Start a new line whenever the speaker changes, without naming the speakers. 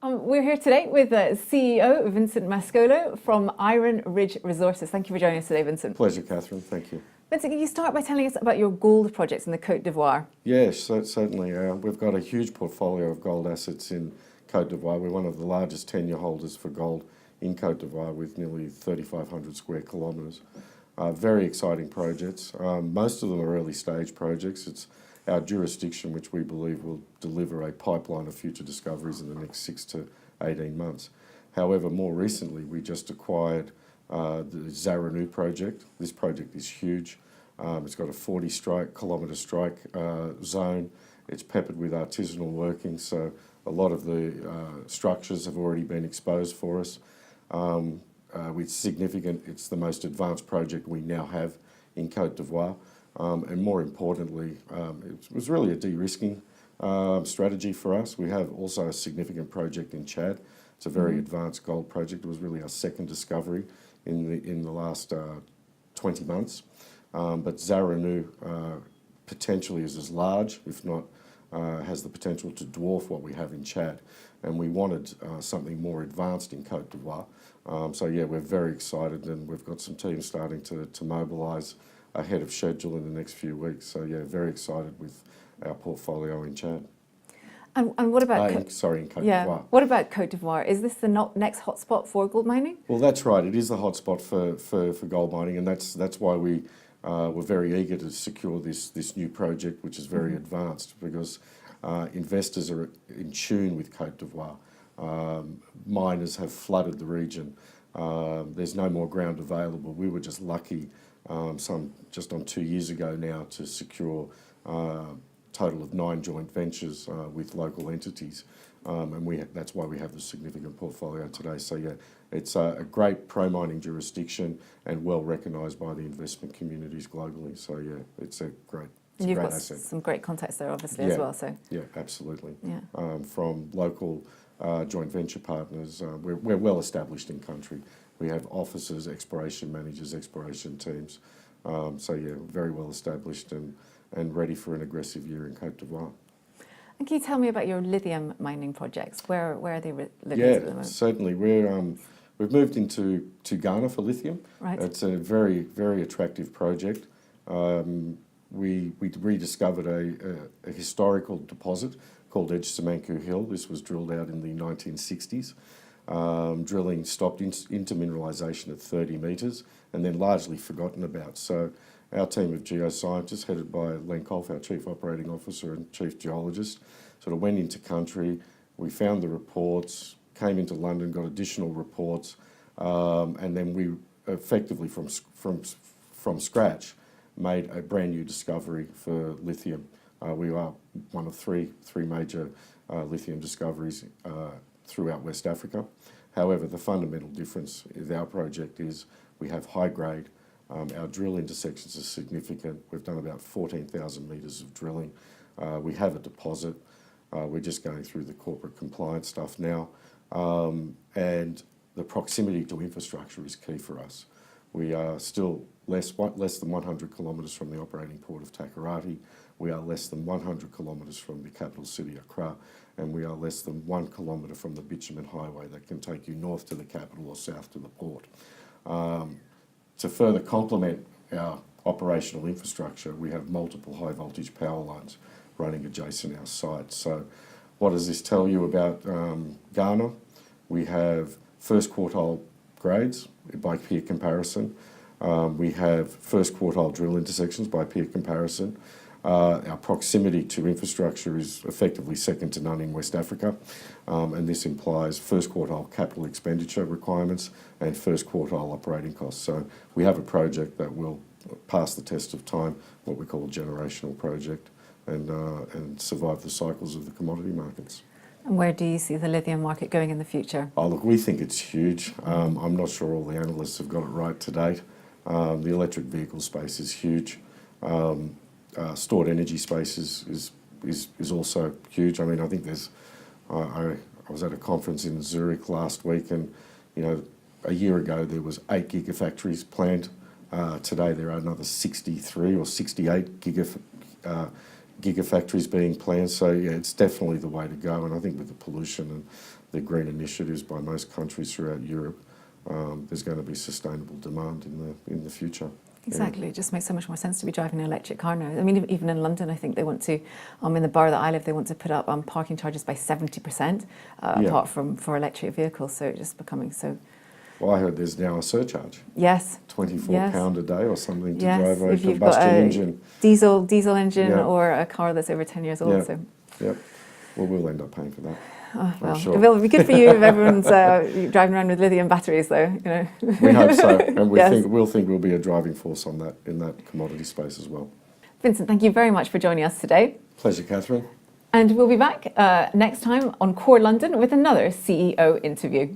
We're here today with CEO Vincent Mascolo from Ironridge Resources. Thank you for joining us today, Vincent.
Pleasure, Catherine. Thank you.
Vincent, can you start by telling us about your gold projects in the Cote d'Ivoire?
Yes, certainly. We've got a huge portfolio of gold assets in Cote d'Ivoire. We're one of the largest tenure holders for gold in Cote d'Ivoire with nearly 3,500 square kilometres. Very exciting projects. Most of them are early stage projects. It's our jurisdiction which we believe will deliver a pipeline of future discoveries in the next 6 to 18 months. However, more recently we just acquired the Zaranu project. This project is huge. It's got a 40-kilometre strike zone. It's peppered with artisanal working, so a lot of the structures have already been exposed for us. It's significant. It's the most advanced project we now have in Cote d'Ivoire. And more importantly, it was really a de-risking strategy for us. We have also a significant project in Chad. It's a very advanced gold project. It was really our second discovery in the last 20 months. But Zaranu potentially is as large, if not has the potential to dwarf what we have in Chad. And we wanted something more advanced in Cote d'Ivoire. So yeah, we're very excited, and we've got some teams starting to mobilise ahead of schedule in the next few weeks. So yeah, very excited with our portfolio in Chad.
And what about
in Cote d'Ivoire.
What about Cote d'Ivoire? Is this the next hotspot for gold mining?
Well, that's right. It is the hotspot for gold mining, and that's why we were very eager to secure this new project, which is very advanced, because investors are in tune with Cote d'Ivoire. Miners have flooded the region. There's no more ground available. We were just lucky just on 2 years ago now to secure a total of 9 joint ventures with local entities, and that's why we have the significant portfolio today. So yeah, it's a great pro-mining jurisdiction and well recognised by the investment communities globally. So yeah, it's a great asset.
You've got some great contacts there, obviously, as well. So
yeah, absolutely.
Yeah.
From local joint venture partners, we're well established in country. We have officers, exploration managers, exploration teams. So yeah, very well established and ready for an aggressive year in Cote d'Ivoire.
And can you tell me about your lithium mining projects? Where are they located at the moment?
Certainly. We've moved into Ghana for lithium.
Right.
It's a very, very attractive project. We rediscovered a historical deposit called Edge Semanku Hill. This was drilled out in the 1960s. Drilling stopped into mineralisation at 30 metres and then largely forgotten about. So our team of geoscientists, headed by Len Kolf, our Chief Operating Officer and Chief Geologist, sort of went into country. We found the reports, came into London, got additional reports, and then we effectively from scratch made a brand new discovery for lithium. We are one of three major lithium discoveries throughout West Africa. However, the fundamental difference with our project is we have high grade. Our drill intersections are significant. We've done about 14,000 metres of drilling. We have a deposit. We're just going through the corporate compliance stuff now. And the proximity to infrastructure is key for us. We are still less than 100 kilometres from the operating port of Takoradi. We are less than 100 kilometres from the capital city, Accra, and we are less than 1 kilometre from the bitumen highway that can take you north to the capital or south to the port. To further complement our operational infrastructure, we have multiple high voltage power lines running adjacent our site. So what does this tell you about Ghana? We have first quartile grades by peer comparison. We have first quartile drill intersections by peer comparison. Our proximity to infrastructure is effectively second to none in West Africa, and this implies first quartile capital expenditure requirements and first quartile operating costs. So we have a project that will pass the test of time, what we call a generational project, and survive the cycles of the commodity markets.
And where do you see the lithium market going in the future?
Oh, look, we think it's huge. I'm not sure all the analysts have got it right to date. The electric vehicle space is huge. Stored energy space is also huge. I mean, I think there's. I was at a conference in Zurich last week, and a year ago there was 8 gigafactories planned. Today there are another 63 or 68 gigafactories being planned. So yeah, it's definitely the way to go. And I think with the pollution and the green initiatives by most countries throughout Europe, there's going to be sustainable demand in the future.
Exactly, it just makes so much more sense to be driving an electric car now. I mean, even in London, I think they want to, in the borough that I live, they want to put up parking charges by 70%, apart from for electric vehicles. So it's just becoming so.
Well, I heard there's now a surcharge.
Yes.
£24 a day or something to
yes.
drive a
if you've got
combustion
a
engine.
Diesel engine
Yeah.
or a car that's over 10 years old.
Yeah.
So.
Yep. Well, we'll end up paying for that.
Well,
sure.
it will be good for you if everyone's driving around with lithium batteries, though. You know.
We hope so, and we
Yes.
think we'll be a driving force on that in that commodity space as well.
Vincent, thank you very much for joining us today.
Pleasure, Catherine.
And we'll be back next time on Core London with another CEO interview.